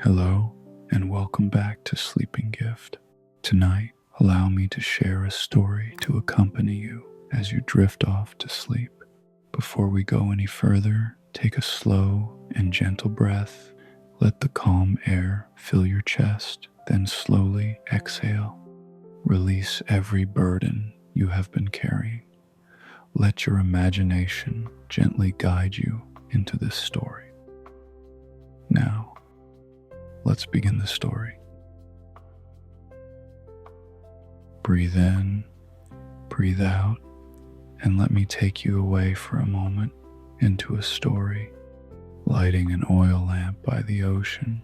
Hello, and welcome back to Sleeping Gift. Tonight, allow me to share a story to accompany you as you drift off to sleep. Before we go any further, take a slow and gentle breath. Let the calm air fill your chest, then slowly exhale. Release every burden you have been carrying. Let your imagination gently guide you into this story. Now, let's begin the story. Breathe in, breathe out, and let me take you away for a moment into a story. Lighting an oil lamp by the ocean,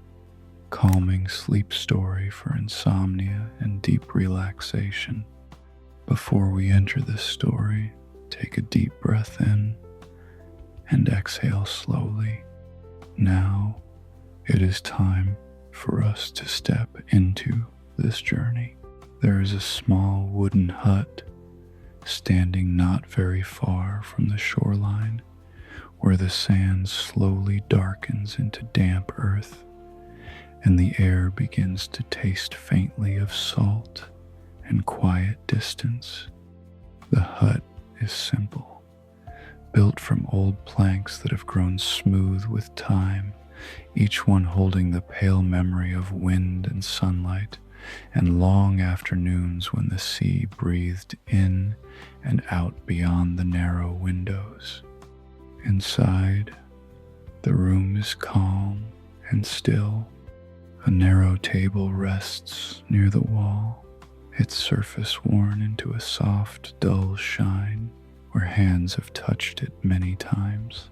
calming sleep story for insomnia and deep relaxation. Before we enter this story, take a deep breath in and exhale slowly. Now, it is time for us to step into this journey. There is a small wooden hut standing not very far from the shoreline, where the sand slowly darkens into damp earth and the air begins to taste faintly of salt and quiet distance. The hut is simple, built from old planks that have grown smooth with time, each one holding the pale memory of wind and sunlight and long afternoons when the sea breathed in and out beyond the narrow windows. Inside, the room is calm and still. A narrow table rests near the wall, its surface worn into a soft, dull shine where hands have touched it many times.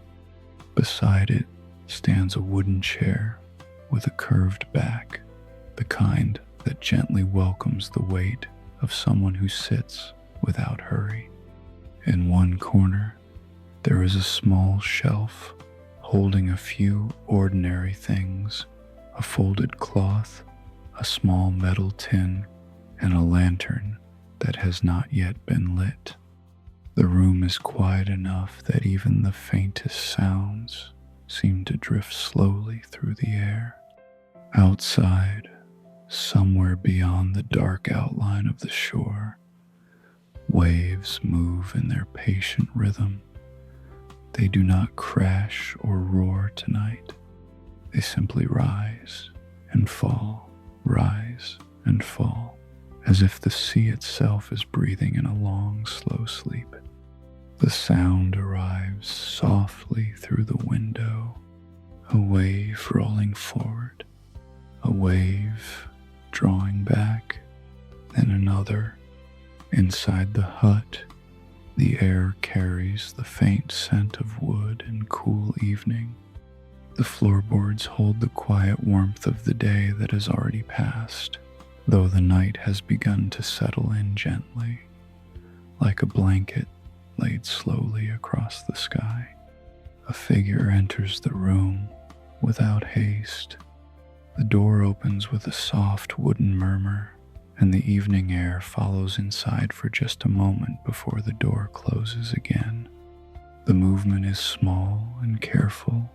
Beside it stands a wooden chair with a curved back, the kind that gently welcomes the weight of someone who sits without hurry. In one corner, there is a small shelf holding a few ordinary things: a folded cloth, a small metal tin, and a lantern that has not yet been lit. The room is quiet enough that even the faintest sounds seem to drift slowly through the air. Outside, somewhere beyond the dark outline of the shore, waves move in their patient rhythm. They do not crash or roar tonight. They simply rise and fall, as if the sea itself is breathing in a long, slow sleep. The sound arrives softly through the window, a wave rolling forward, a wave drawing back, then another. Inside the hut, the air carries the faint scent of wood and cool evening. The floorboards hold the quiet warmth of the day that has already passed, though the night has begun to settle in gently, like a blanket laid slowly across the sky. A figure enters the room without haste. The door opens with a soft wooden murmur, and the evening air follows inside for just a moment before the door closes again. The movement is small and careful,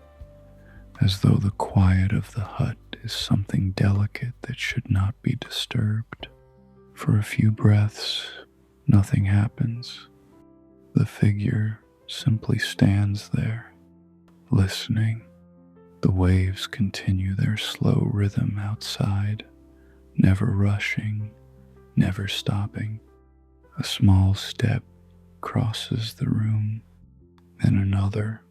as though the quiet of the hut is something delicate that should not be disturbed. For a few breaths, nothing happens. The figure simply stands there, listening. The waves continue their slow rhythm outside, never rushing, never stopping. A small step crosses the room, then another.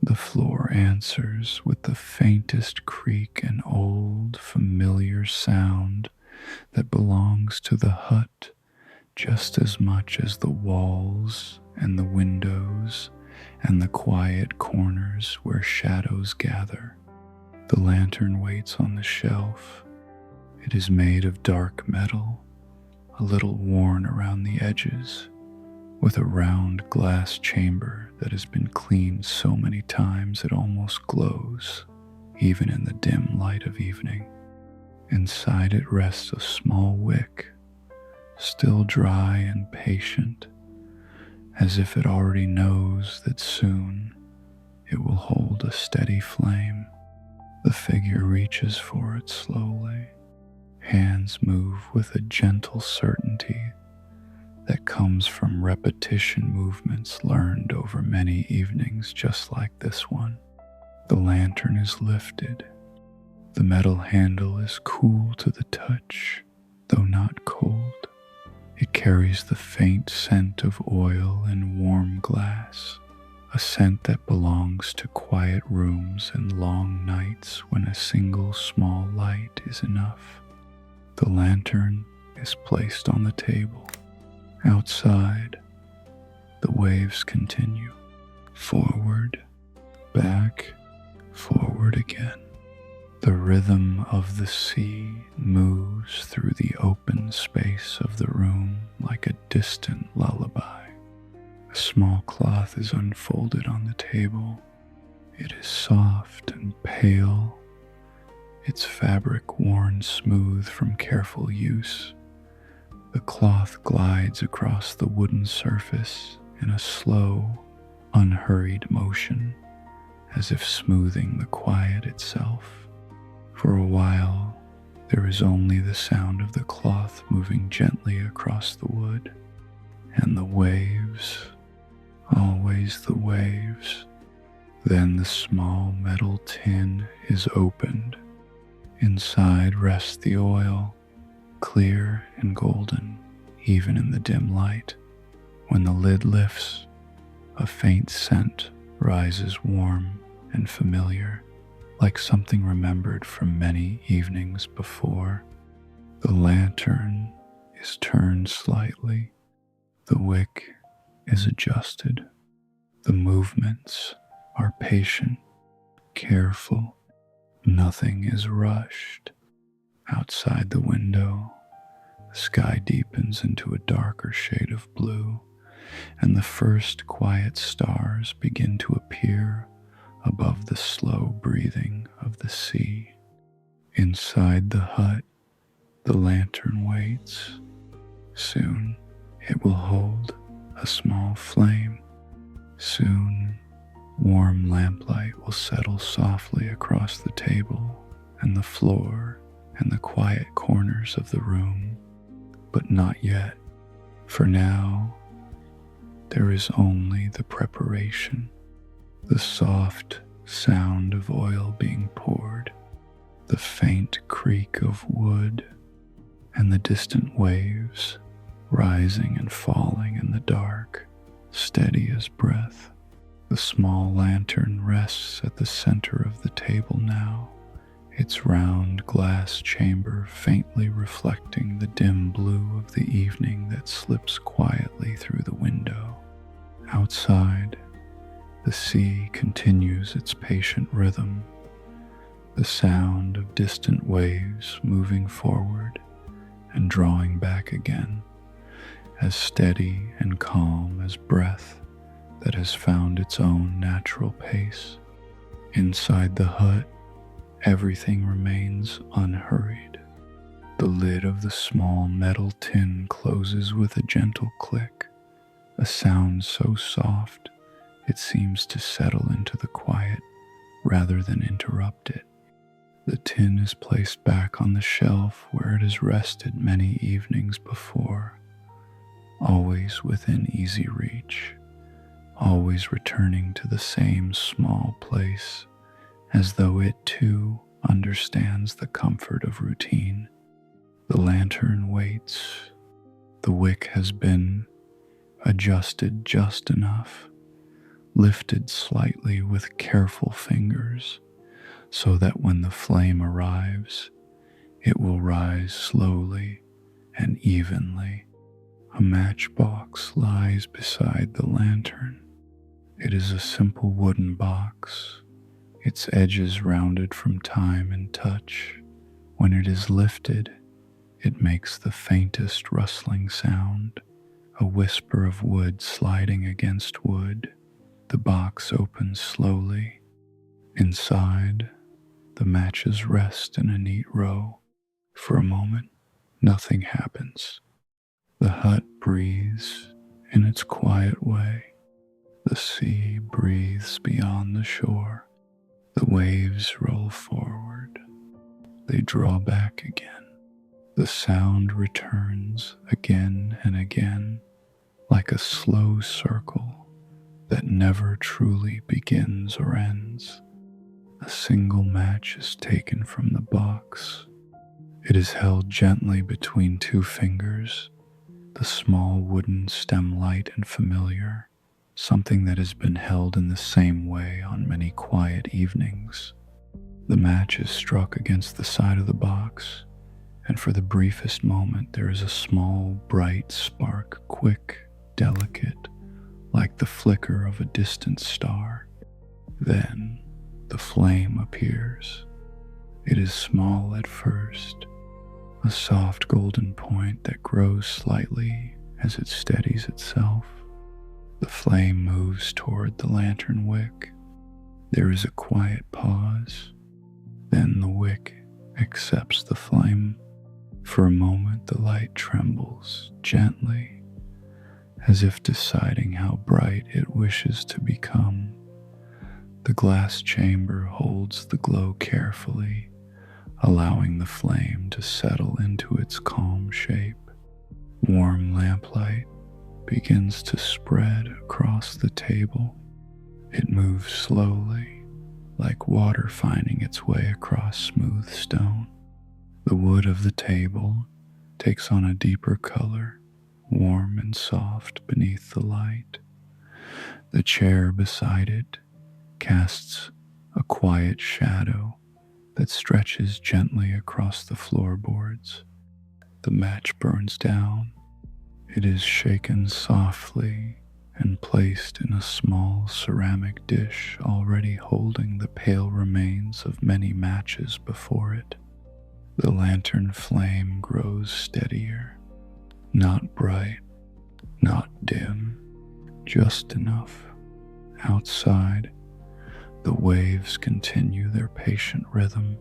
The floor answers with the faintest creak, an old, familiar sound that belongs to the hut just as much as the walls and the windows and the quiet corners where shadows gather. The lantern waits on the shelf. It is made of dark metal, a little worn around the edges, with a round glass chamber that has been cleaned so many times it almost glows, even in the dim light of evening. Inside it rests a small wick, still dry and patient, as if it already knows that soon it will hold a steady flame. The figure reaches for it slowly. Hands move with a gentle certainty that comes from repetition movements learned over many evenings just like this one. The lantern is lifted. The metal handle is cool to the touch, though not cold. It carries the faint scent of oil and warm glass, a scent that belongs to quiet rooms and long nights when a single small light is enough. The lantern is placed on the table. Outside, the waves continue. Forward, back, forward again. The rhythm of the sea moves through the open space of the room like a distant lullaby. A small cloth is unfolded on the table. It is soft and pale, its fabric worn smooth from careful use. The cloth glides across the wooden surface in a slow, unhurried motion, as if smoothing the quiet itself. For a while, there is only the sound of the cloth moving gently across the wood, and the waves, always the waves. Then the small metal tin is opened. Inside rests the oil, clear and golden, even in the dim light. When the lid lifts, a faint scent rises, warm and familiar, like something remembered from many evenings before. The lantern is turned slightly. The wick is adjusted. The movements are patient, careful. Nothing is rushed. Outside the window, the sky deepens into a darker shade of blue, and the first quiet stars begin to appear above the slow breathing of the sea. Inside the hut, the lantern waits. Soon it will hold a small flame. Soon, warm lamplight will settle softly across the table and the floor and the quiet corners of the room. But not yet. For now, there is only the preparation, the soft sound of oil being poured, the faint creak of wood, and the distant waves rising and falling in the dark, steady as breath. The small lantern rests at the center of the table now, its round glass chamber faintly reflecting the dim blue of the evening that slips quietly through the window. Outside, the sea continues its patient rhythm, the sound of distant waves moving forward and drawing back again, as steady and calm as breath that has found its own natural pace. Inside the hut, everything remains unhurried. The lid of the small metal tin closes with a gentle click, a sound so soft it seems to settle into the quiet rather than interrupt it. The tin is placed back on the shelf where it has rested many evenings before, always within easy reach, always returning to the same small place, as though it too understands the comfort of routine. The lantern waits. The wick has been adjusted just enough, lifted slightly with careful fingers, so that when the flame arrives, it will rise slowly and evenly. A matchbox lies beside the lantern. It is a simple wooden box, its edges rounded from time and touch. When it is lifted, it makes the faintest rustling sound, a whisper of wood sliding against wood. The box opens slowly. Inside, the matches rest in a neat row. For a moment, nothing happens. The hut breathes in its quiet way. The sea breathes beyond the shore. The waves roll forward. They draw back again. The sound returns again and again, like a slow circle that never truly begins or ends. A single match is taken from the box. It is held gently between two fingers, the small wooden stem light and familiar, something that has been held in the same way on many quiet evenings. The match is struck against the side of the box, and for the briefest moment there is a small, bright spark, quick, delicate, like the flicker of a distant star. Then the flame appears. It is small at first, a soft golden point that grows slightly as it steadies itself. The flame moves toward the lantern wick. There is a quiet pause. Then the wick accepts the flame. For a moment, the light trembles gently, as if deciding how bright it wishes to become. The glass chamber holds the glow carefully, allowing the flame to settle into its calm shape. Warm lamplight begins to spread across the table. It moves slowly, like water finding its way across smooth stone. The wood of the table takes on a deeper color, warm and soft beneath the light. The chair beside it casts a quiet shadow that stretches gently across the floorboards. The match burns down. It is shaken softly and placed in a small ceramic dish already holding the pale remains of many matches before it. The lantern flame grows steadier, not bright, not dim, just enough. Outside, the waves continue their patient rhythm.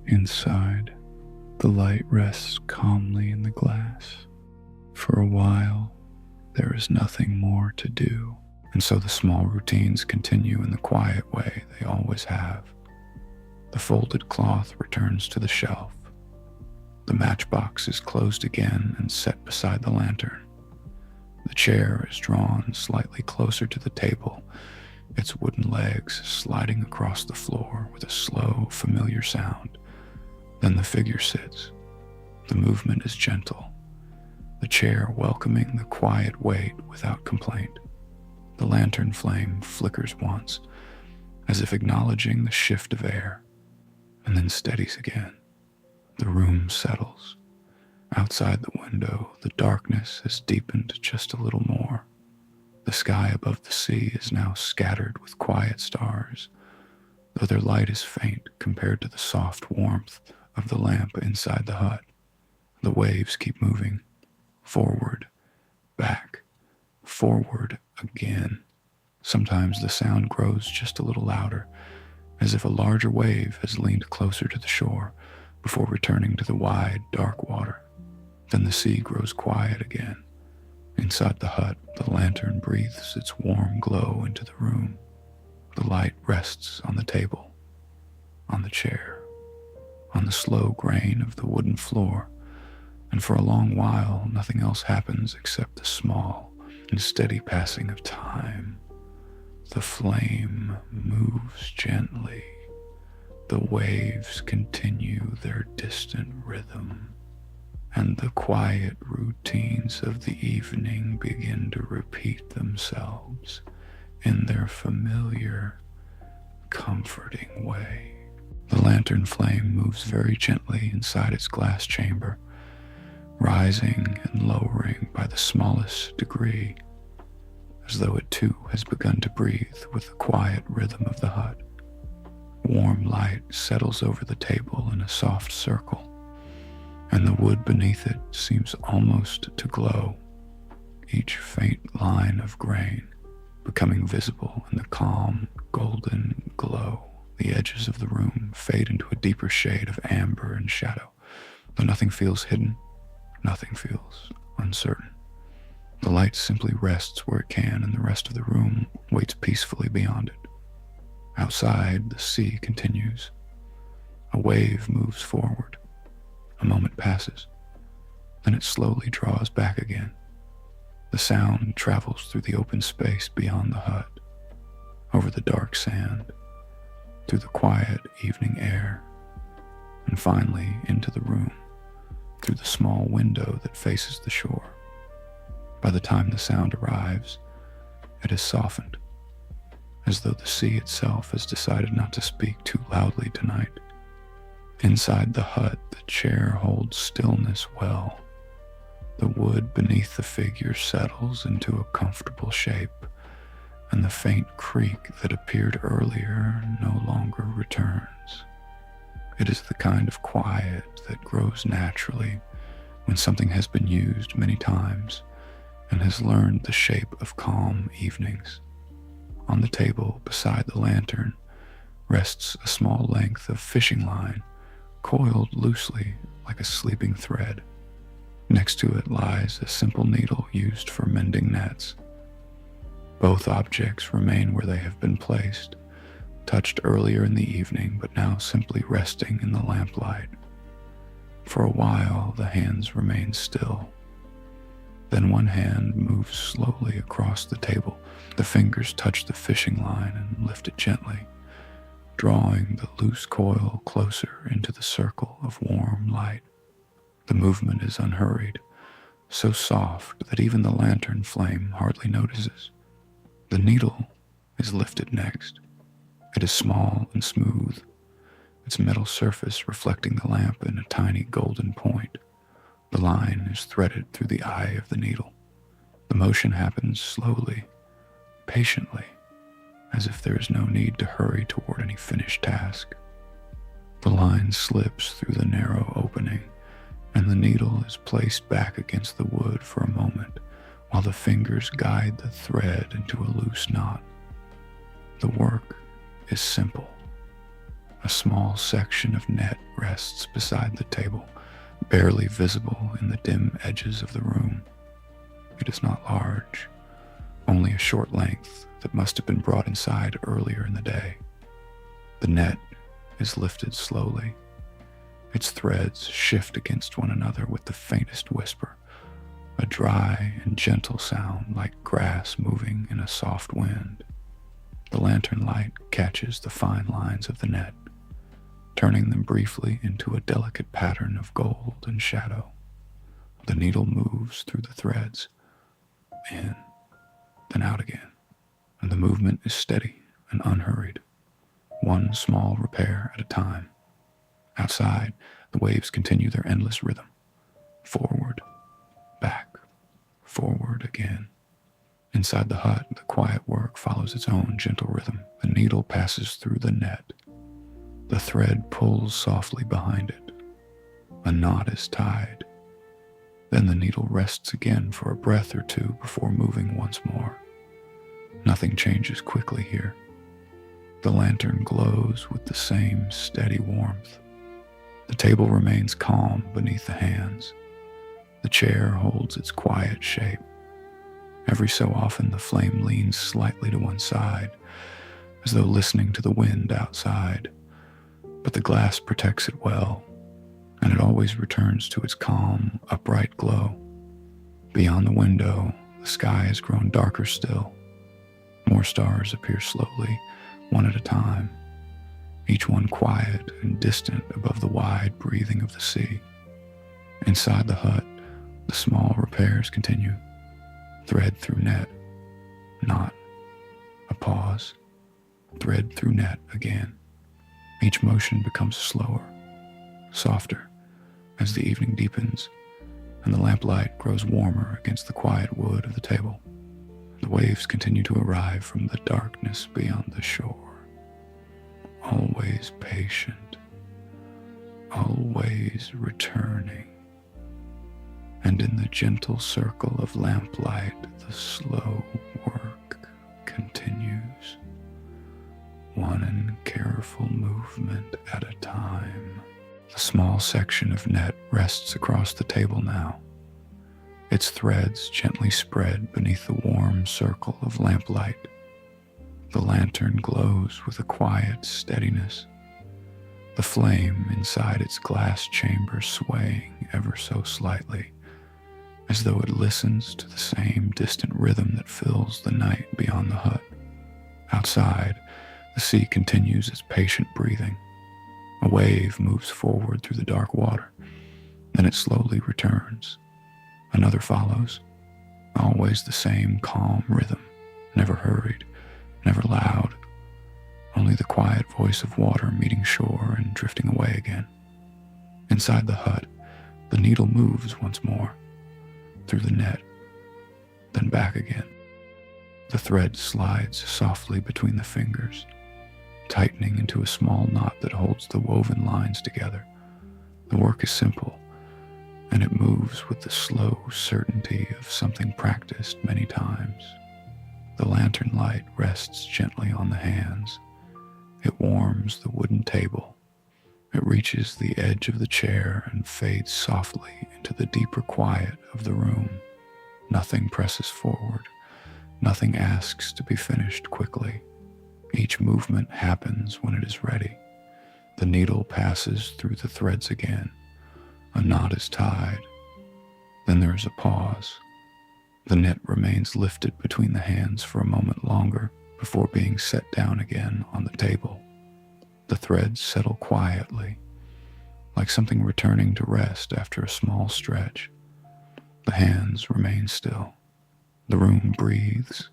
Inside, the light rests calmly in the glass. For a while, there is nothing more to do, and so the small routines continue in the quiet way they always have. The folded cloth returns to the shelf. The matchbox is closed again and set beside the lantern. The chair is drawn slightly closer to the table, its wooden legs sliding across the floor with a slow, familiar sound. Then the figure sits. The movement is gentle, the chair welcoming the quiet weight without complaint. The lantern flame flickers once, as if acknowledging the shift of air, and then steadies again. The room settles. Outside the window, the darkness has deepened just a little more. The sky above the sea is now scattered with quiet stars, though their light is faint compared to the soft warmth of the lamp inside the hut. The waves keep moving, forward, back, forward again. Sometimes the sound grows just a little louder, as if a larger wave has leaned closer to the shore before returning to the wide, dark water. Then the sea grows quiet again. Inside the hut, the lantern breathes its warm glow into the room. The light rests on the table, on the chair, on the slow grain of the wooden floor, and for a long while nothing else happens except the small and steady passing of time. The flame moves gently. The waves continue their distant rhythm, and the quiet routines of the evening begin to repeat themselves in their familiar, comforting way. The lantern flame moves very gently inside its glass chamber, rising and lowering by the smallest degree, as though it too has begun to breathe with the quiet rhythm of the hut. Warm light settles over the table in a soft circle, and the wood beneath it seems almost to glow, each faint line of grain becoming visible in the calm, golden glow. The edges of the room fade into a deeper shade of amber and shadow, though nothing feels hidden, nothing feels uncertain. The light simply rests where it can, and the rest of the room waits peacefully beyond it. Outside, the sea continues. A wave moves forward. A moment passes. Then it slowly draws back again. The sound travels through the open space beyond the hut, over the dark sand, through the quiet evening air, and finally into the room, through the small window that faces the shore. By the time the sound arrives, it has softened, as though the sea itself has decided not to speak too loudly tonight. Inside the hut, the chair holds stillness well. The wood beneath the figure settles into a comfortable shape, and the faint creak that appeared earlier no longer returns. It is the kind of quiet that grows naturally when something has been used many times and has learned the shape of calm evenings. On the table beside the lantern rests a small length of fishing line, coiled loosely like a sleeping thread. Next to it lies a simple needle used for mending nets. Both objects remain where they have been placed, touched earlier in the evening, but now simply resting in the lamplight. For a while, the hands remain still. Then one hand moves slowly across the table. The fingers touch the fishing line and lift it gently, drawing the loose coil closer into the circle of warm light. The movement is unhurried, so soft that even the lantern flame hardly notices. The needle is lifted next. It is small and smooth, its metal surface reflecting the lamp in a tiny golden point. The line is threaded through the eye of the needle. The motion happens slowly, patiently, as if there is no need to hurry toward any finished task. The line slips through the narrow opening, and the needle is placed back against the wood for a moment while the fingers guide the thread into a loose knot. The work is simple. A small section of net rests beside the table, barely visible in the dim edges of the room. It is not large, only a short length that must have been brought inside earlier in the day. The net is lifted slowly. Its threads shift against one another with the faintest whisper, a dry and gentle sound like grass moving in a soft wind. The lantern light catches the fine lines of the net, turning them briefly into a delicate pattern of gold and shadow. The needle moves through the threads, in, then out again, and the movement is steady and unhurried, one small repair at a time. Outside, the waves continue their endless rhythm, forward, back, forward again. Inside the hut, the quiet work follows its own gentle rhythm. The needle passes through the net. The thread pulls softly behind it. A knot is tied. Then the needle rests again for a breath or two before moving once more. Nothing changes quickly here. The lantern glows with the same steady warmth. The table remains calm beneath the hands. The chair holds its quiet shape. Every so often the flame leans slightly to one side, as though listening to the wind outside. But the glass protects it well, and it always returns to its calm, upright glow. Beyond the window, the sky has grown darker still. More stars appear slowly, one at a time, each one quiet and distant above the wide breathing of the sea. Inside the hut, the small repairs continue. Thread through net, knot, a pause, thread through net again. Each motion becomes slower, softer, as the evening deepens, and the lamplight grows warmer against the quiet wood of the table. The waves continue to arrive from the darkness beyond the shore, always patient, always returning. And in the gentle circle of lamplight, the slow work continues, one careful movement at a time. The small section of net rests across the table now, its threads gently spread beneath the warm circle of lamplight. The lantern glows with a quiet steadiness, the flame inside its glass chamber swaying ever so slightly, as though it listens to the same distant rhythm that fills the night beyond the hut. Outside, the sea continues its patient breathing. A wave moves forward through the dark water, then it slowly returns. Another follows, always the same calm rhythm, never hurried, never loud, only the quiet voice of water meeting shore and drifting away again. Inside the hut, the needle moves once more, through the net, then back again. The thread slides softly between the fingers, tightening into a small knot that holds the woven lines together. The work is simple, and it moves with the slow certainty of something practiced many times. The lantern light rests gently on the hands. It warms the wooden table. It reaches the edge of the chair and fades softly into the deeper quiet of the room. Nothing presses forward. Nothing asks to be finished quickly. Each movement happens when it is ready. The needle passes through the threads again. A knot is tied. Then there is a pause. The net remains lifted between the hands for a moment longer before being set down again on the table. The threads settle quietly, like something returning to rest after a small stretch. The hands remain still. The room breathes.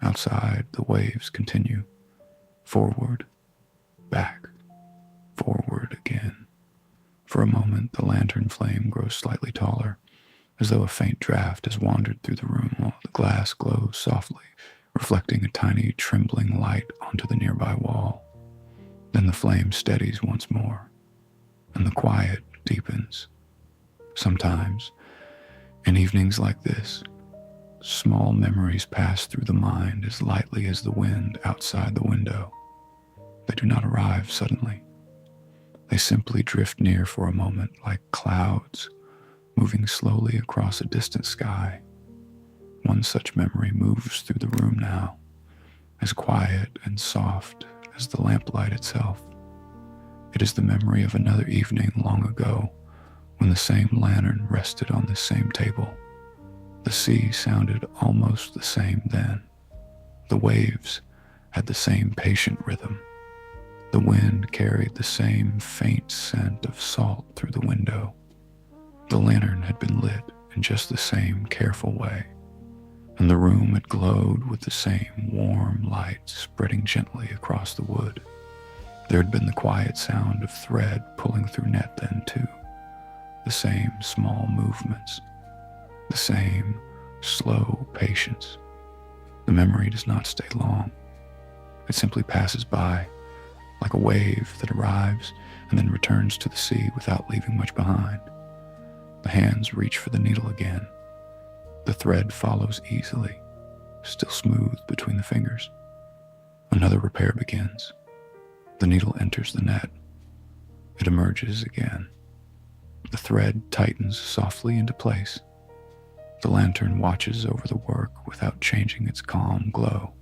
Outside, the waves continue. Forward, back, forward again. For a moment, the lantern flame grows slightly taller, as though a faint draft has wandered through the room while the glass glows softly, reflecting a tiny trembling light onto the nearby wall. Then the flame steadies once more, and the quiet deepens. Sometimes, in evenings like this, small memories pass through the mind as lightly as the wind outside the window. They do not arrive suddenly. They simply drift near for a moment like clouds moving slowly across a distant sky. One such memory moves through the room now, as quiet and soft as the lamplight itself. It is the memory of another evening long ago when the same lantern rested on this same table. The sea sounded almost the same then. The waves had the same patient rhythm. The wind carried the same faint scent of salt through the window. The lantern had been lit in just the same careful way, and the room had glowed with the same warm light spreading gently across the wood. There had been the quiet sound of thread pulling through net then too, the same small movements, the same slow patience. The memory does not stay long. It simply passes by, like a wave that arrives and then returns to the sea without leaving much behind. The hands reach for the needle again. The thread follows easily, still smooth between the fingers. Another repair begins. The needle enters the net. It emerges again. The thread tightens softly into place. The lantern watches over the work without changing its calm glow.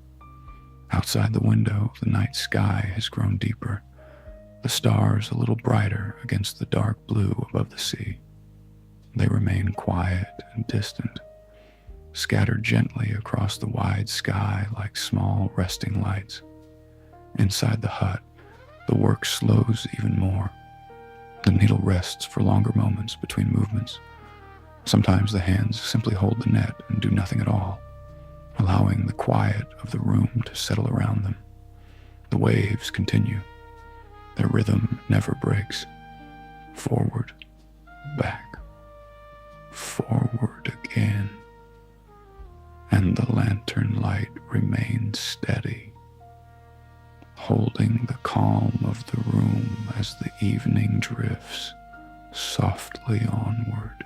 Outside the window, the night sky has grown deeper, the stars a little brighter against the dark blue above the sea. They remain quiet and distant, scattered gently across the wide sky like small resting lights. Inside the hut, the work slows even more. The needle rests for longer moments between movements. Sometimes the hands simply hold the net and do nothing at all, allowing the quiet of the room to settle around them. The waves continue. Their rhythm never breaks. Forward, back, forward again. And the lantern light remains steady, holding the calm of the room as the evening drifts softly onward.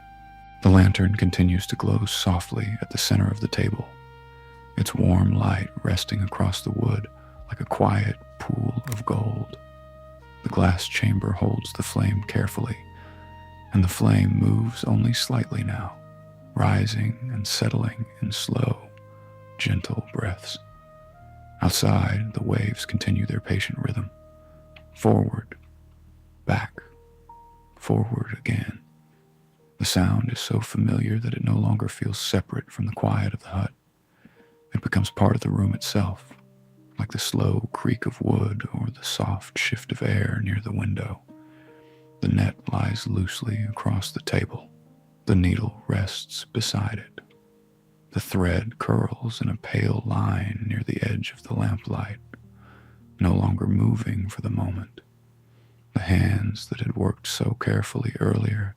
The lantern continues to glow softly at the center of the table, its warm light resting across the wood like a quiet pool of gold. The glass chamber holds the flame carefully, and the flame moves only slightly now, rising and settling in slow, gentle breaths. Outside, the waves continue their patient rhythm. Forward, back, forward again. The sound is so familiar that it no longer feels separate from the quiet of the hut. It becomes part of the room itself, like the slow creak of wood or the soft shift of air near the window. The net lies loosely across the table. The needle rests beside it. The thread curls in a pale line near the edge of the lamplight, no longer moving for the moment. The hands that had worked so carefully earlier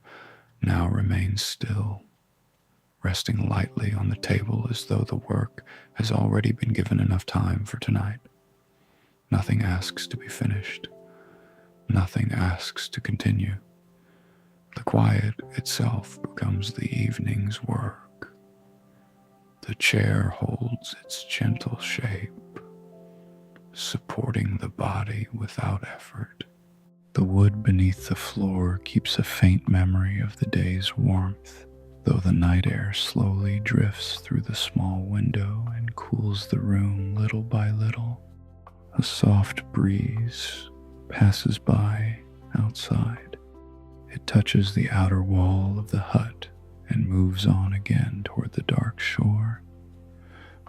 now remain still, resting lightly on the table as though the work has already been given enough time for tonight. Nothing asks to be finished. Nothing asks to continue. The quiet itself becomes the evening's work. The chair holds its gentle shape, supporting the body without effort. The wood beneath the floor keeps a faint memory of the day's warmth, though the night air slowly drifts through the small window and cools the room little by little. A soft breeze passes by outside. It touches the outer wall of the hut and moves on again toward the dark shore.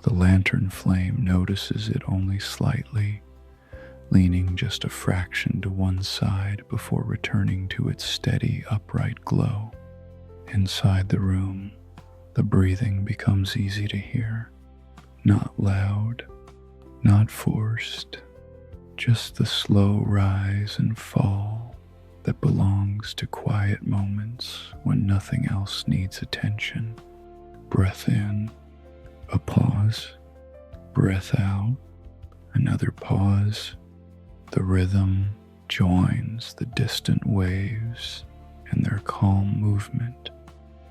The lantern flame notices it only slightly, leaning just a fraction to one side before returning to its steady, upright glow. Inside the room, the breathing becomes easy to hear. Not loud, not forced, just the slow rise and fall that belongs to quiet moments when nothing else needs attention. Breath in, a pause. Breath out, another pause. The rhythm joins the distant waves in their calm movement.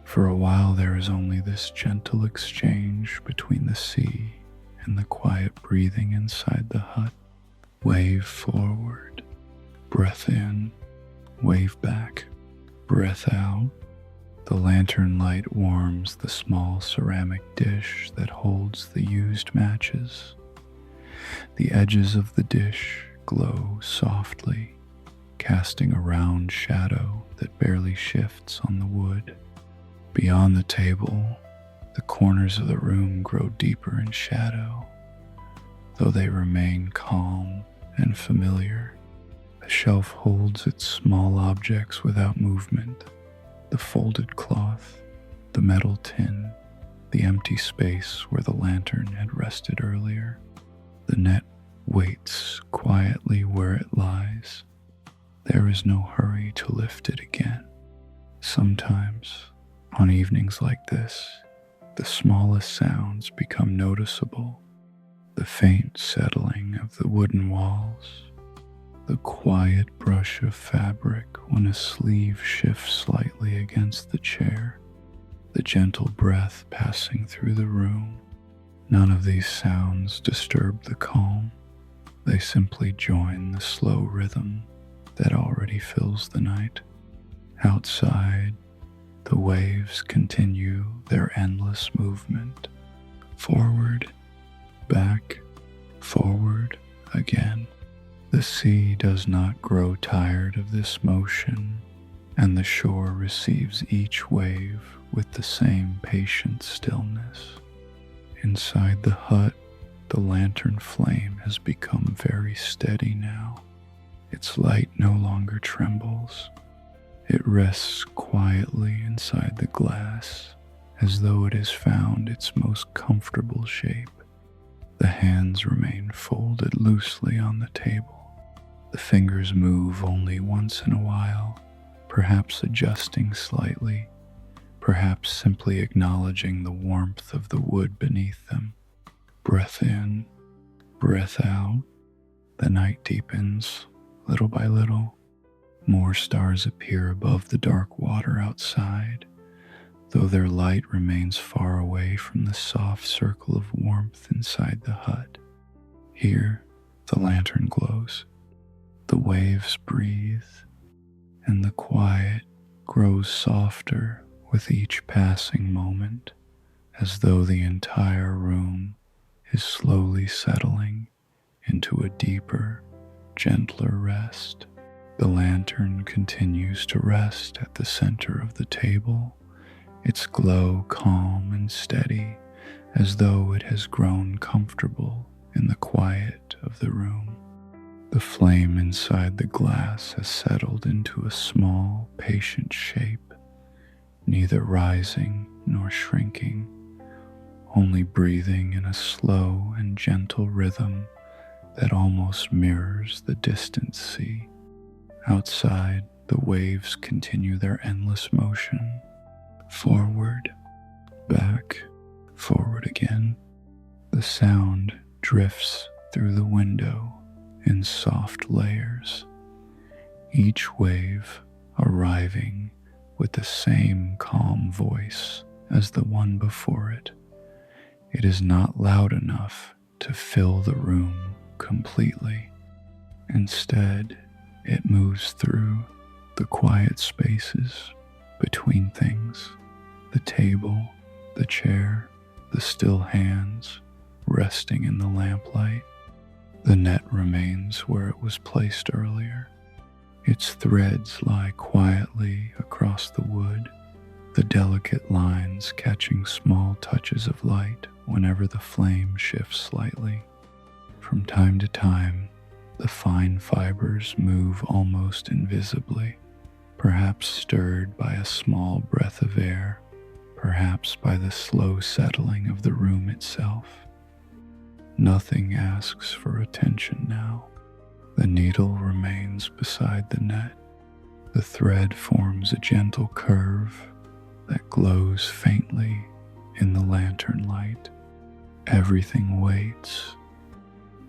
For a while there is only this gentle exchange between the sea and the quiet breathing inside the hut. Wave forward, breath in, wave back, breath out. The lantern light warms the small ceramic dish that holds the used matches. The edges of the dish glow softly, casting a round shadow that barely shifts on the wood. Beyond the table, the corners of the room grow deeper in shadow, though they remain calm and familiar. The shelf holds its small objects without movement. The folded cloth, the metal tin, the empty space where the lantern had rested earlier. The net waits quietly where it lies. There is no hurry to lift it again. Sometimes, on evenings like this, the smallest sounds become noticeable. The faint settling of the wooden walls, the quiet brush of fabric when a sleeve shifts slightly against the chair, the gentle breath passing through the room. None of these sounds disturb the calm. They simply join the slow rhythm that already fills the night. Outside, the waves continue their endless movement. Forward, back, forward again. The sea does not grow tired of this motion, and the shore receives each wave with the same patient stillness. Inside the hut, the lantern flame has become very steady now. Its light no longer trembles. It rests quietly inside the glass, as though it has found its most comfortable shape. The hands remain folded loosely on the table. The fingers move only once in a while, perhaps adjusting slightly, perhaps simply acknowledging the warmth of the wood beneath them. Breath in, breath out. The night deepens, little by little. More stars appear above the dark water outside, though their light remains far away from the soft circle of warmth inside the hut. Here, the lantern glows. The waves breathe, and the quiet grows softer with each passing moment, as though the entire room is slowly settling into a deeper, gentler rest. The lantern continues to rest at the center of the table, its glow calm and steady, as though it has grown comfortable in the quiet of the room. The flame inside the glass has settled into a small, patient shape, neither rising nor shrinking, only breathing in a slow and gentle rhythm that almost mirrors the distant sea. Outside, the waves continue their endless motion, forward, back, forward again. The sound drifts through the window in soft layers, each wave arriving with the same calm voice as the one before it. It is not loud enough to fill the room completely. Instead, it moves through the quiet spaces between things, the table, the chair, the still hands resting in the lamplight. The net remains where it was placed earlier. Its threads lie quietly across the wood, the delicate lines catching small touches of light whenever the flame shifts slightly. From time to time, the fine fibers move almost invisibly, perhaps stirred by a small breath of air, perhaps by the slow settling of the room itself. Nothing asks for attention now. The needle remains beside the net. The thread forms a gentle curve that glows faintly in the lantern light. Everything waits.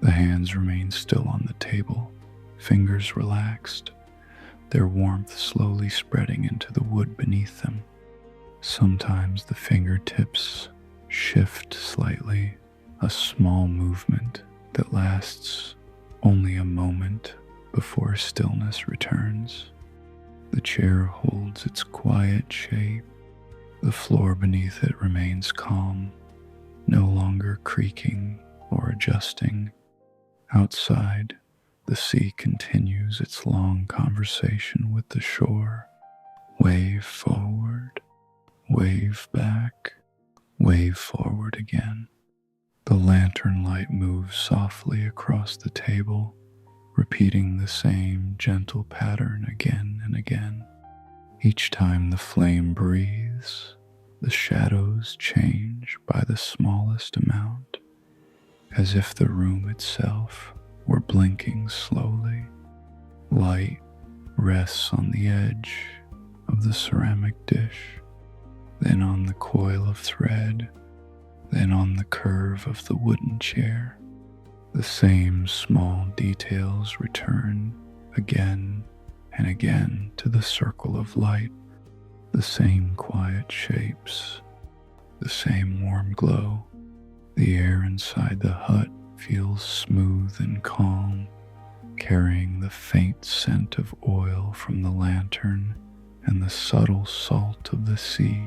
The hands remain still on the table, fingers relaxed, their warmth slowly spreading into the wood beneath them. Sometimes the fingertips shift slightly, a small movement that lasts only a moment before stillness returns. The chair holds its quiet shape. The floor beneath it remains calm, no longer creaking or adjusting. Outside, the sea continues its long conversation with the shore. Wave forward, wave back, wave forward again. The lantern light moves softly across the table, repeating the same gentle pattern again and again. Each time the flame breathes, the shadows change by the smallest amount, as if the room itself were blinking slowly. Light rests on the edge of the ceramic dish, then on the coil of thread, then on the curve of the wooden chair. The same small details return again and again to the circle of light, the same quiet shapes, the same warm glow. The air inside the hut feels smooth and calm, carrying the faint scent of oil from the lantern and the subtle salt of the sea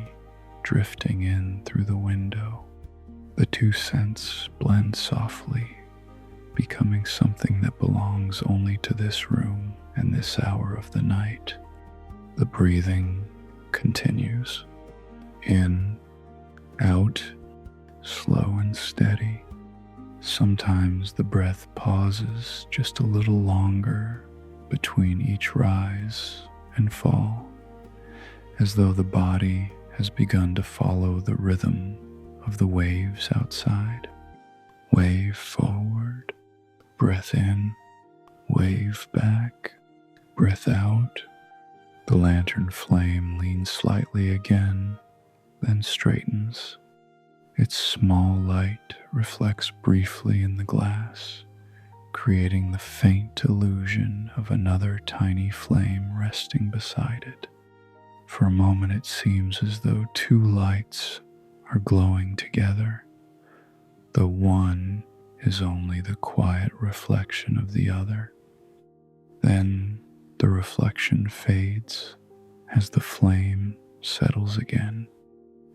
drifting in through the window. The two scents blend softly, becoming something that belongs only to this room and this hour of the night. The breathing continues. In, out, slow and steady. Sometimes the breath pauses just a little longer between each rise and fall, as though the body has begun to follow the rhythm of the waves outside. Wave forward, breath in, wave back, breath out. The lantern flame leans slightly again, then straightens. Its small light reflects briefly in the glass, creating the faint illusion of another tiny flame resting beside it. For a moment it seems as though two lights are glowing together, though one is only the quiet reflection of the other. Then the reflection fades as the flame settles again.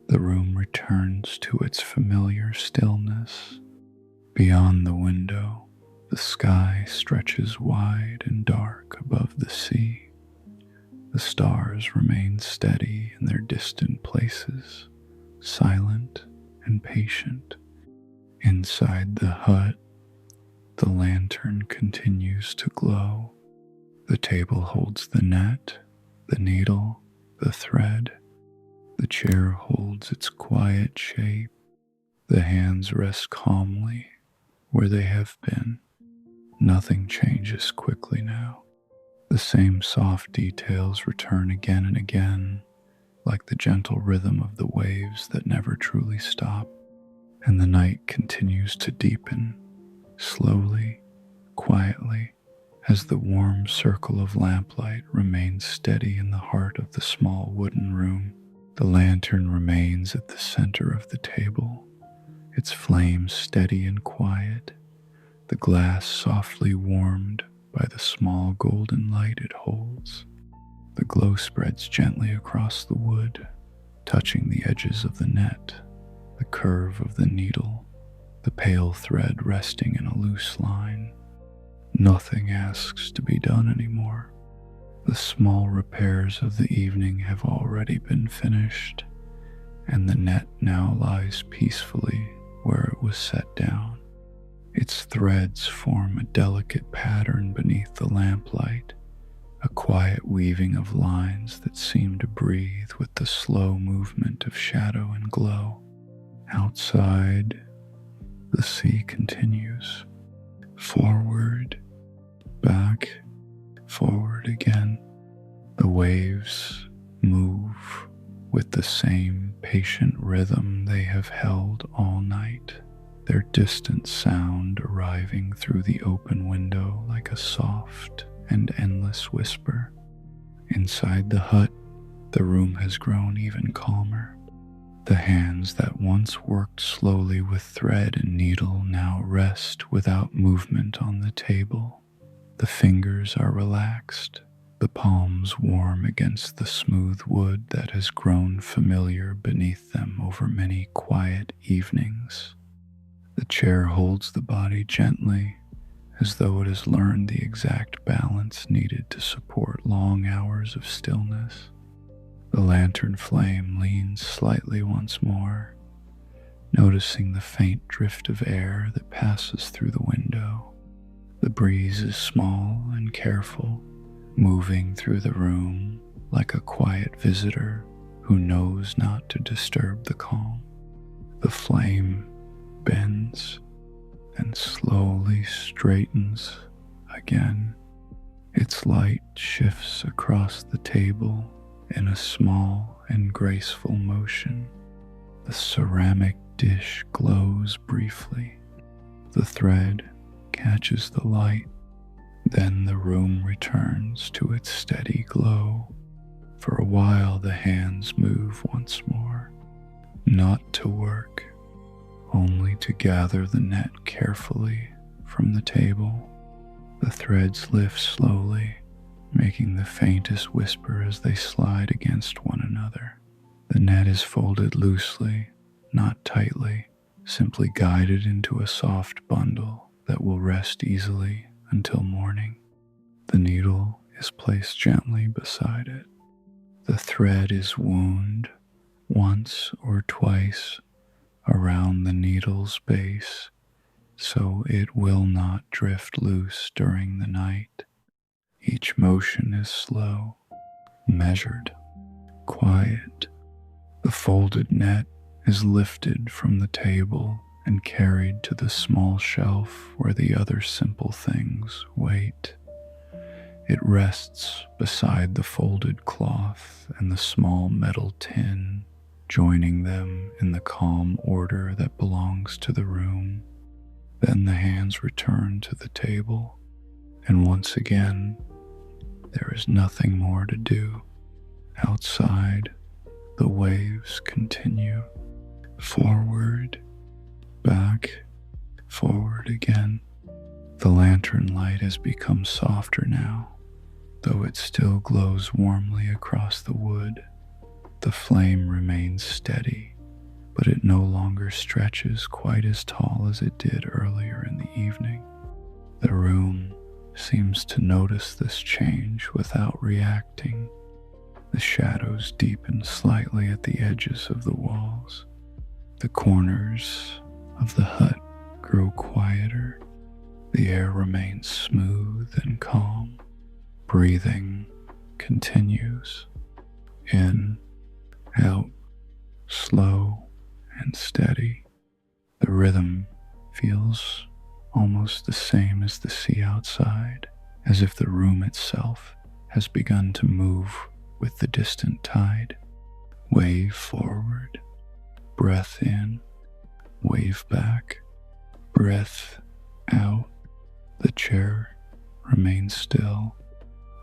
The room returns to its familiar stillness. Beyond the window, The sky stretches wide and dark above the sea. The stars remain steady in their distant places, silent and patient. Inside the hut, the lantern continues to glow. The table holds the net, the needle, the thread. The chair holds its quiet shape. The hands rest calmly where they have been. Nothing changes quickly now. The same soft details return again and again, like the gentle rhythm of the waves that never truly stop. And the night continues to deepen, slowly, quietly, as the warm circle of lamplight remains steady in the heart of the small wooden room. The lantern remains at the center of the table, its flame steady and quiet, the glass softly warmed by the small golden light it holds. The glow spreads gently across the wood, touching the edges of the net, the curve of the needle, the pale thread resting in a loose line. Nothing asks to be done anymore. The small repairs of the evening have already been finished, and the net now lies peacefully where it was set down. Its threads form a delicate pattern beneath the lamplight, a quiet weaving of lines that seem to breathe with the slow movement of shadow and glow. Outside, the sea continues. Forward, back, forward again. The waves move with the same patient rhythm they have held all night, their distant sound arriving through the open window like a soft and endless whisper. Inside the hut, the room has grown even calmer. The hands that once worked slowly with thread and needle now rest without movement on the table. The fingers are relaxed, the palms warm against the smooth wood that has grown familiar beneath them over many quiet evenings. The chair holds the body gently, as though it has learned the exact balance needed to support long hours of stillness. The lantern flame leans slightly once more, noticing the faint drift of air that passes through the window. The breeze is small and careful, moving through the room like a quiet visitor who knows not to disturb the calm. The flame bends and slowly straightens again. Its light shifts across the table in a small and graceful motion. The ceramic dish glows briefly. The thread catches the light. Then the room returns to its steady glow. For a while the hands move once more, not to work, only to gather the net carefully from the table. The threads lift slowly, making the faintest whisper as they slide against one another. The net is folded loosely, not tightly, simply guided into a soft bundle that will rest easily until morning. The needle is placed gently beside it. The thread is wound once or twice around the needle's base, so it will not drift loose during the night. Each motion is slow, measured, quiet. The folded net is lifted from the table and carried to the small shelf where the other simple things wait. It rests beside the folded cloth and the small metal tin, joining them in the calm order that belongs to the room. Then the hands return to the table, and once again, there is nothing more to do. Outside, the waves continue. Forward, back, forward again. The lantern light has become softer now, though it still glows warmly across the wood. The flame remains steady, but it no longer stretches quite as tall as it did earlier in the evening. The room seems to notice this change without reacting. The shadows deepen slightly at the edges of the walls. The corners of the hut grow quieter. The air remains smooth and calm. Breathing continues. In, out, slow and steady. The rhythm feels almost the same as the sea outside, as if the room itself has begun to move with the distant tide. Wave forward, breath in, wave back, breath out. The chair remains still.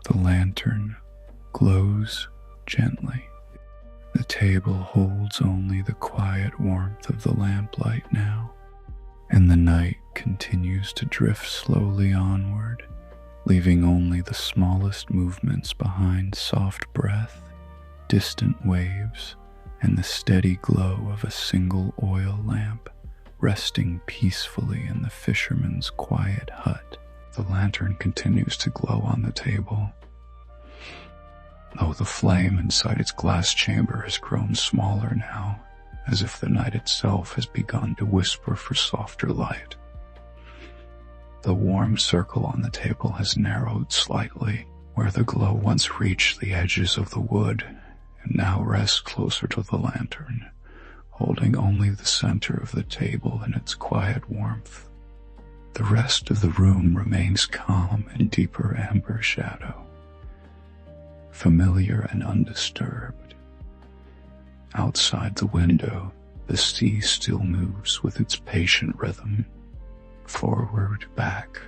The lantern glows gently. The table holds only the quiet warmth of the lamplight now, and the night continues to drift slowly onward, leaving only the smallest movements behind: soft breath, distant waves, and the steady glow of a single oil lamp resting peacefully in the fisherman's quiet hut. The lantern continues to glow on the table, though the flame inside its glass chamber has grown smaller now, as if the night itself has begun to whisper for softer light. The warm circle on the table has narrowed slightly, where the glow once reached the edges of the wood, and now rests closer to the lantern, holding only the center of the table in its quiet warmth. The rest of the room remains calm in deeper amber shadow, familiar and undisturbed. Outside the window, the sea still moves with its patient rhythm. Forward, back,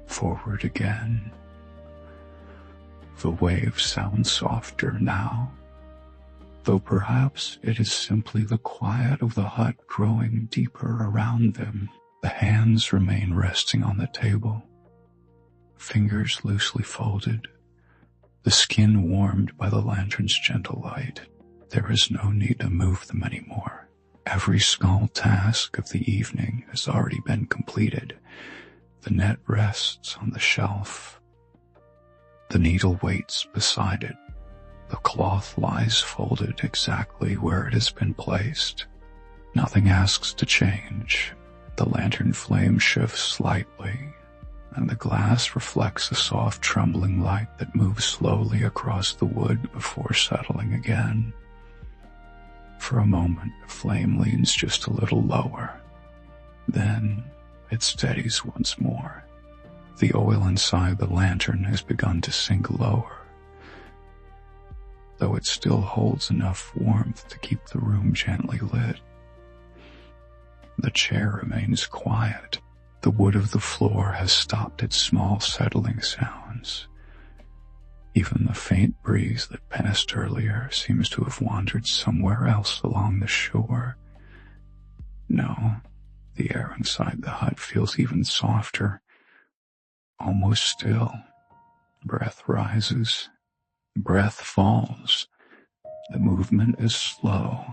forward again. The waves sound softer now, though perhaps it is simply the quiet of the hut growing deeper around them. The hands remain resting on the table, fingers loosely folded, the skin warmed by the lantern's gentle light. There is no need to move them anymore. Every small task of the evening has already been completed. The net rests on the shelf. The needle waits beside it. The cloth lies folded exactly where it has been placed. Nothing asks to change. The lantern flame shifts slightly, and the glass reflects a soft trembling light that moves slowly across the wood before settling again. For a moment, the flame leans just a little lower. Then it steadies once more. The oil inside the lantern has begun to sink lower, though it still holds enough warmth to keep the room gently lit. The chair remains quiet. The wood of the floor has stopped its small settling sounds. Even the faint breeze that passed earlier seems to have wandered somewhere else along the shore. No, the air inside the hut feels even softer, almost still. Breath rises, breath falls. The movement is slow,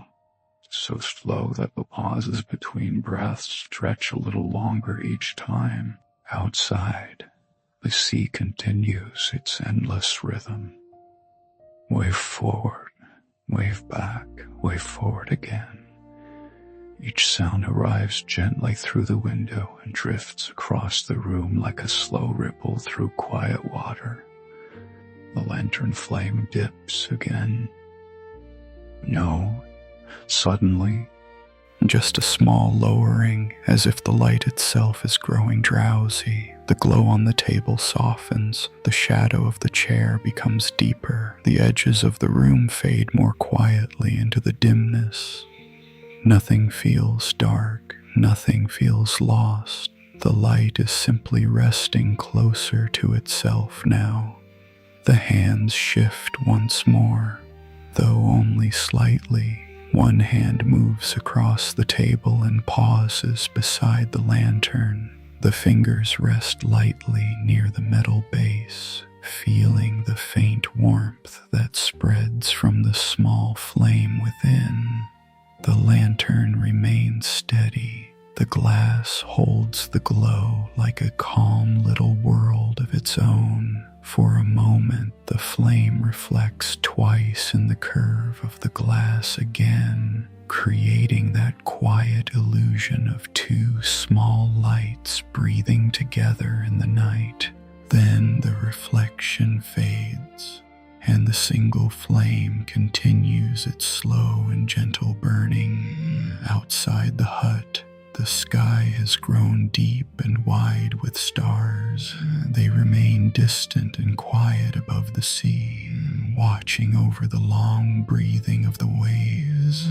so slow that the pauses between breaths stretch a little longer each time. Outside, the sea continues its endless rhythm. Wave forward, wave back, wave forward again. Each sound arrives gently through the window and drifts across the room like a slow ripple through quiet water. The lantern flame dips again. No, suddenly, just a small lowering, as if the light itself is growing drowsy. The glow on the table softens, the shadow of the chair becomes deeper, the edges of the room fade more quietly into the dimness. Nothing feels dark, nothing feels lost. The light is simply resting closer to itself now. The hands shift once more, though only slightly. One hand moves across the table and pauses beside the lantern. The fingers rest lightly near the metal base, feeling the faint warmth that spreads from the small flame within. The lantern remains steady, The glass holds the glow like a calm little world of its own. For a moment, the flame reflects twice in the curve of the glass again, creating that quiet illusion of two small lights breathing together in the night. Then the reflection fades, and the single flame continues its slow and gentle burning. Outside the hut, the sky has grown deep and wide with stars. They remain distant and quiet above the sea, watching over the long breathing of the waves.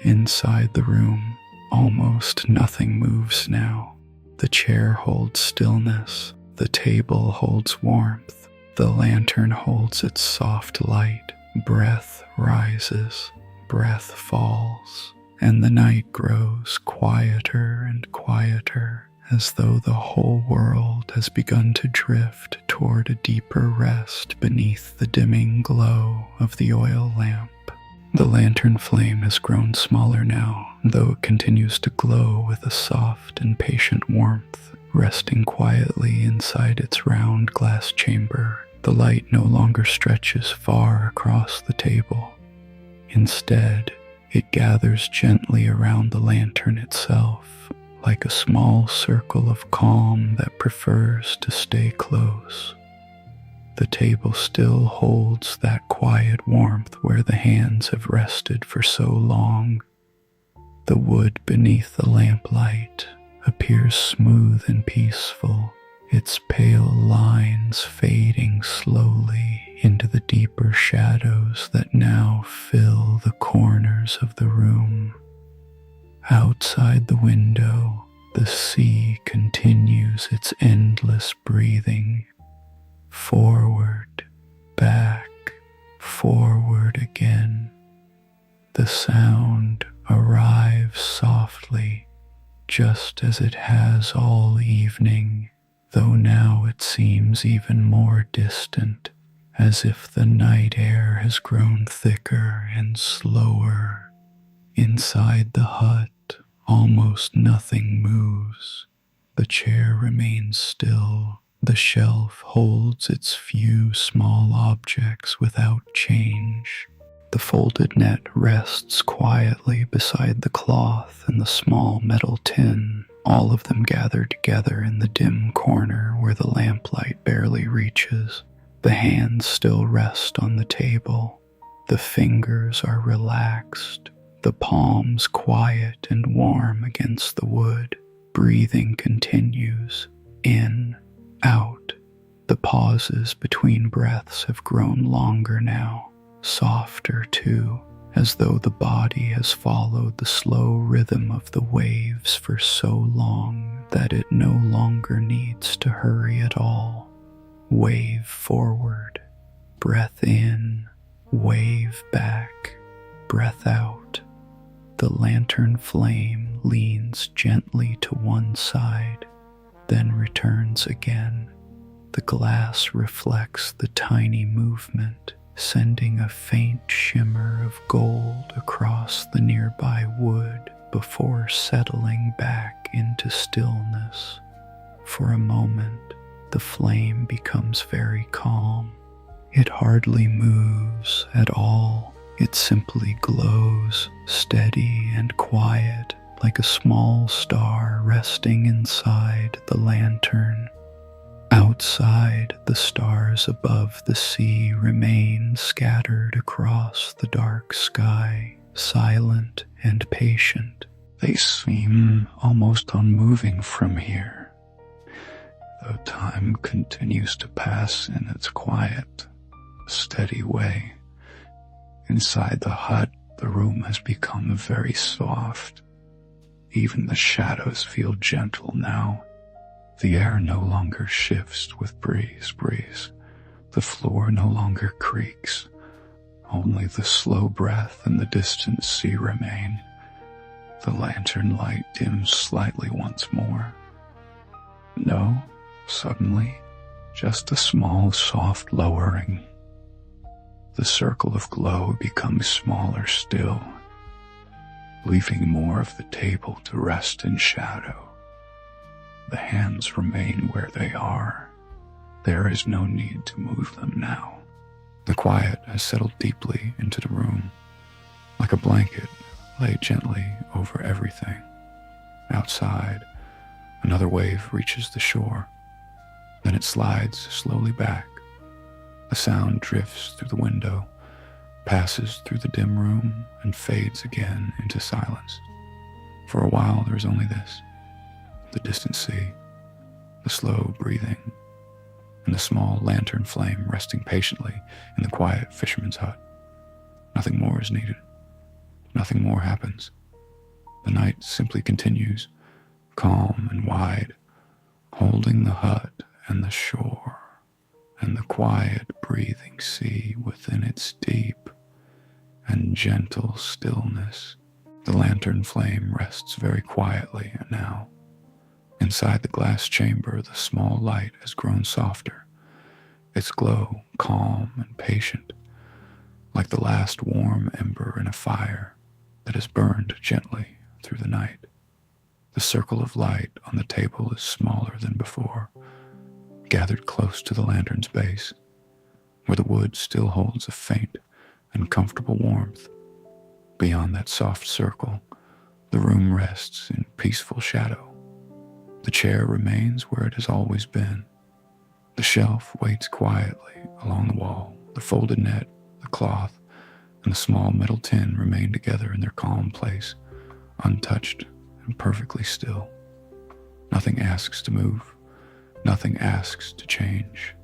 Inside the room, almost nothing moves now. The chair holds stillness, the table holds warmth, the lantern holds its soft light. Breath rises, breath falls, and the night grows quieter and quieter, as though the whole world has begun to drift toward a deeper rest beneath the dimming glow of the oil lamp. The lantern flame has grown smaller now, though it continues to glow with a soft and patient warmth, resting quietly inside its round glass chamber. The light no longer stretches far across the table. Instead, it gathers gently around the lantern itself, like a small circle of calm that prefers to stay close. The table still holds that quiet warmth where the hands have rested for so long. The wood beneath the lamplight appears smooth and peaceful, its pale lines fading slowly into the deeper shadows that now fill the corners of the room. Outside the window, the sea continues its endless breathing. Forward, back, forward again. The sound arrives softly, just as it has all evening, though now it seems even more distant, as if the night air has grown thicker and slower. Inside the hut, almost nothing moves. The chair remains still. The shelf holds its few small objects without change. The folded net rests quietly beside the cloth and the small metal tin, all of them gathered together in the dim corner where the lamplight barely reaches. The hands still rest on the table. The fingers are relaxed, the palms quiet and warm against the wood. Breathing continues, in, out. The pauses between breaths have grown longer now, softer too, as though the body has followed the slow rhythm of the waves for so long that it no longer needs to hurry at all. Wave forward, breath in, wave back, breath out. The lantern flame leans gently to one side, then returns again. The glass reflects the tiny movement, sending a faint shimmer of gold across the nearby wood before settling back into stillness. For a moment, the flame becomes very calm. It hardly moves at all. It simply glows, steady and quiet, like a small star resting inside the lantern. Outside, the stars above the sea remain scattered across the dark sky, silent and patient. They seem almost unmoving from here, though time continues to pass in its quiet, steady way. Inside the hut, the room has become very soft. Even the shadows feel gentle now. The air no longer shifts with breeze. The floor no longer creaks. Only the slow breath and the distant sea remain. The lantern light dims slightly once more. No, suddenly, just a small, soft lowering. The circle of glow becomes smaller still. leaving more of the table to rest in shadow. The hands remain where they are. There is no need to move them now. The quiet has settled deeply into the room, like a blanket laid gently over everything. Outside, another wave reaches the shore. Then it slides slowly back. The sound drifts through the window, passes through the dim room, and fades again into silence. For a while, there is only this: the distant sea, the slow breathing, and the small lantern flame resting patiently in the quiet fisherman's hut. Nothing more is needed. Nothing more happens. The night simply continues, calm and wide, holding the hut and the shore and the quiet breathing sea within its deep and gentle stillness. The lantern flame rests very quietly now. Inside the glass chamber, the small light has grown softer, its glow calm and patient, like the last warm ember in a fire that has burned gently through the night. The circle of light on the table is smaller than before, gathered close to the lantern's base, where the wood still holds a faint and comfortable warmth. Beyond that soft circle, the room rests in peaceful shadow. The chair remains where it has always been. The shelf waits quietly along the wall. The folded net, the cloth, and the small metal tin remain together in their calm place, untouched and perfectly still. Nothing asks to move. Nothing asks to change.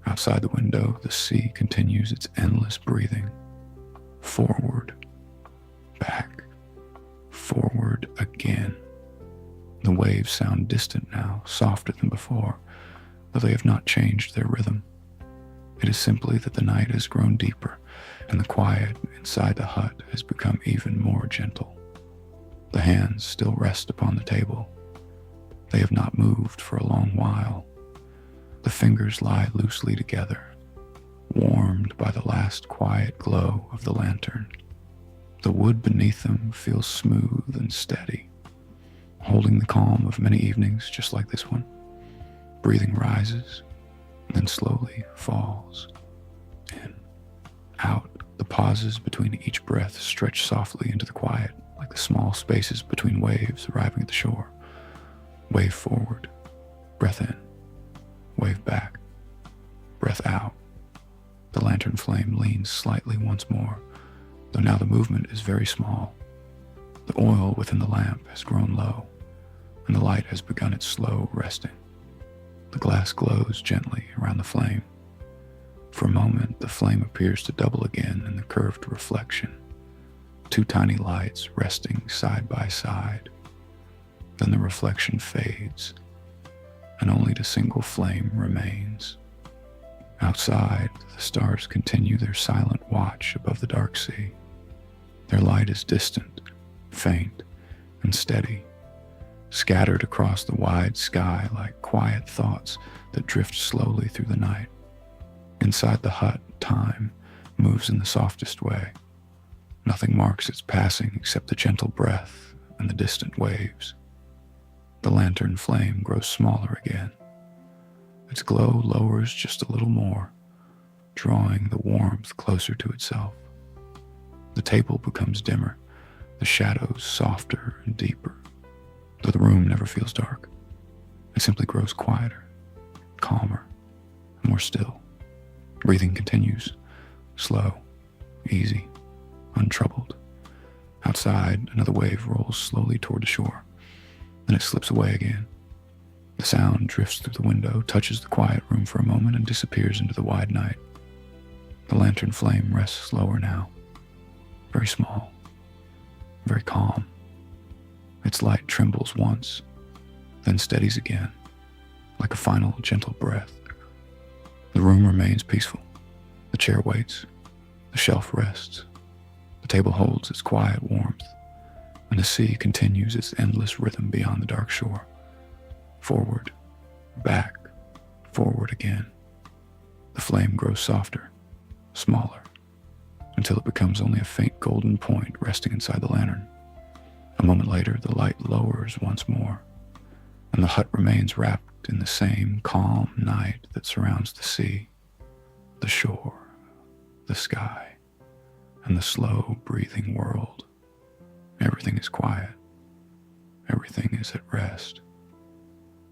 Outside the window, the sea continues its endless breathing. Forward, back, forward again. The waves sound distant now, softer than before, though they have not changed their rhythm. It is simply that the night has grown deeper, and the quiet inside the hut has become even more gentle. The hands still rest upon the table. They have not moved for a long while. The fingers lie loosely together, warmed by the last quiet glow of the lantern. The wood beneath them feels smooth and steady, holding the calm of many evenings just like this one. Breathing rises, then slowly falls. In, out, the pauses between each breath stretch softly into the quiet, like the small spaces between waves arriving at the shore. Wave forward, breath in, wave back, breath out. The lantern flame leans slightly once more, though now the movement is very small. The oil within the lamp has grown low, and the light has begun its slow resting. The glass glows gently around the flame. For a moment, the flame appears to double again in the curved reflection. Two tiny lights resting side by side. Then the reflection fades, and only the single flame remains. Outside, the stars continue their silent watch above the dark sea. Their light is distant, faint, and steady, scattered across the wide sky like quiet thoughts that drift slowly through the night. Inside the hut, time moves in the softest way. Nothing marks its passing except the gentle breath and the distant waves. The lantern flame grows smaller again. Its glow lowers just a little more, drawing the warmth closer to itself. The table becomes dimmer, the shadows softer and deeper. Though the room never feels dark, it simply grows quieter, calmer, and more still. Breathing continues, slow, easy, untroubled. Outside, another wave rolls slowly toward the shore. Then it slips away again. The sound drifts through the window, touches the quiet room for a moment, and disappears into the wide night. The lantern flame rests lower now, very small, very calm. Its light trembles once, then steadies again, like a final gentle breath. The room remains peaceful. The chair waits. The shelf rests. The table holds its quiet warmth, and the sea continues its endless rhythm beyond the dark shore. Forward, back, forward again. The flame grows softer, smaller, until it becomes only a faint golden point resting inside the lantern. A moment later, the light lowers once more, and the hut remains wrapped in the same calm night that surrounds the sea, the shore, the sky, and the slow breathing world. Everything is quiet. Everything is at rest.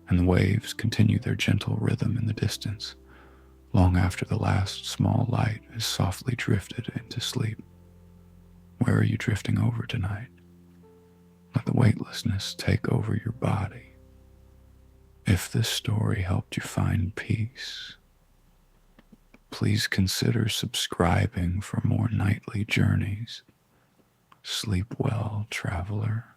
And the waves continue their gentle rhythm in the distance, long after the last small light is softly drifted into sleep. Where are you drifting over tonight? Let the weightlessness take over your body. If this story helped you find peace, please consider subscribing for more nightly journeys. Sleep well, traveler.